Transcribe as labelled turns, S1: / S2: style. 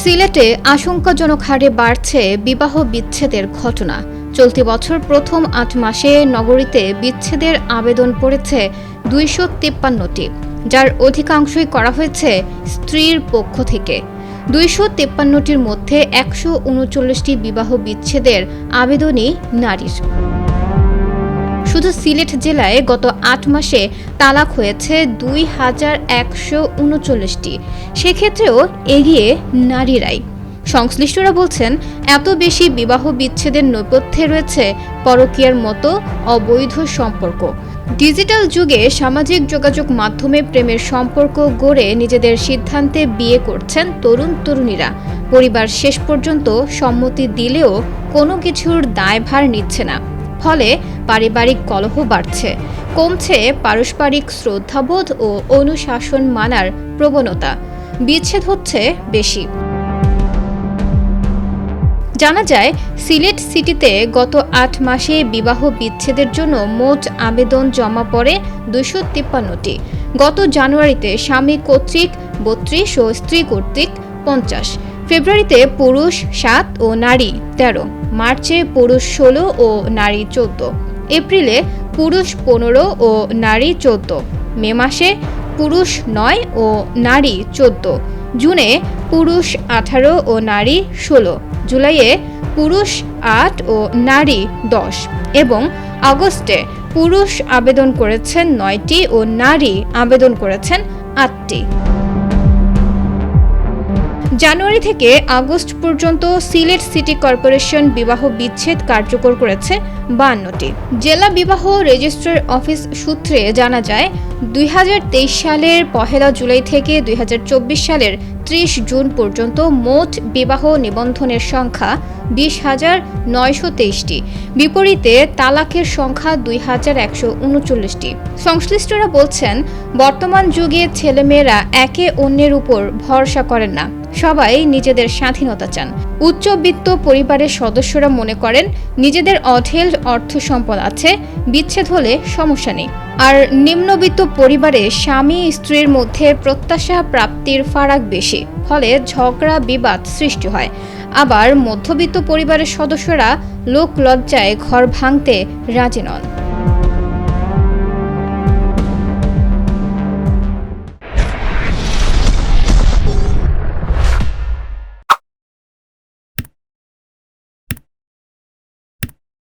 S1: সিলেটে আশঙ্কাজনক হারে বাড়ছে বিবাহ বিচ্ছেদের ঘটনা। চলতি বছর প্রথম ৮ মাসে নগরীতে বিচ্ছেদের আবেদন পড়েছে ২৫৩টি, যার অধিকাংশই করা হয়েছে স্ত্রীর পক্ষ থেকে। ২৫৩টির মধ্যে ১৩৯টি বিবাহ বিচ্ছেদের আবেদনই নারীর। শুধু সিলেট জেলায় গত ৮ মাসে তালাক হয়েছে ২,১৩৯টি। সেক্ষেত্রেও এগিয়ে নারীরাই। সংশ্লিষ্টরা বলছেন, এত বেশি বিবাহ বিচ্ছেদের নেপথ্যে রয়েছে পরকীয়ার মতো অবৈধ সম্পর্ক। ডিজিটাল যুগে সামাজিক যোগাযোগ মাধ্যমে প্রেমের সম্পর্ক গড়ে নিজেদের সিদ্ধান্তে বিয়ে করছেন তরুণ তরুণীরা। পরিবার শেষ পর্যন্ত সম্মতি দিলেও কোনো কিছুর দায়ভার নিচ্ছে না। ফলে পারিবারিক কলহ বাড়ছে, কমছে পারস্পরিক শ্রদ্ধাবোধ ও অনুশাসন মানার প্রবণতা, বিচ্ছেদ হচ্ছে বেশি। জানা যায়, সিলেট সিটিতে গত ৮ মাসে বিবাহ বিচ্ছেদের জন্য মোট আবেদন জমা পড়ে ২৫৩টি। গত জানুয়ারিতে স্বামী কর্তৃক ৩২ ও স্ত্রী কর্তৃক ৫০, ফেব্রুয়ারিতে পুরুষ ৭ ও নারী ১৩, মার্চে পুরুষ ১৬ ও নারী ১৪, এপ্রিলে পুরুষ ১৫ ও নারী ১৪, মে মাসে পুরুষ ৯ ও নারী ১৪, জুনে পুরুষ ১৮ ও নারী ১৬, জুলাইয়ে পুরুষ ৮ ও নারী ১০ এবং আগস্টে পুরুষ আবেদন করেছেন ৯টি ও নারী আবেদন করেছেন ৮টি। জানুয়ারি থেকে আগস্ট পর্যন্ত সিলেট সিটি কর্পোরেশন বিবাহ বিচ্ছেদ কার্যকর করেছে ৫২টি। জেলা বিবাহ রেজিস্ট্রার অফিস সূত্রে জানা যায়, ২০২৩ সালের ১ জুলাই থেকে ২০২৪ সালের ৩০ জুন পর্যন্ত মোট বিবাহ নিবন্ধনের সংখ্যা ২০,৯২৩টি। বিপরীতে তালাকের সংখ্যা ২,১৩৯টি। সংশ্লিষ্টরা বলছেন, বর্তমান যুগে ছেলেমেয়েরা একে অন্যের উপর ভরসা করেন না, সবাই নিজেদের স্বাধীনতা চান। উচ্চবিত্ত পরিবারের সদস্যরা মনে করেন নিজেদের অঢেল অর্থ সম্পদ আছে, বিচ্ছেদ হলে সমস্যা নেই। আর নিম্নবিত্ত পরিবারে স্বামী স্ত্রীর মধ্যে প্রত্যাশা প্রাপ্তির ফারাক বেশি, ফলে ঝগড়া বিবাদ সৃষ্টি হয়। আবার মধ্যবিত্ত পরিবারের সদস্যরা লোক লজ্জায় ঘর ভাঙতে রাজি নন।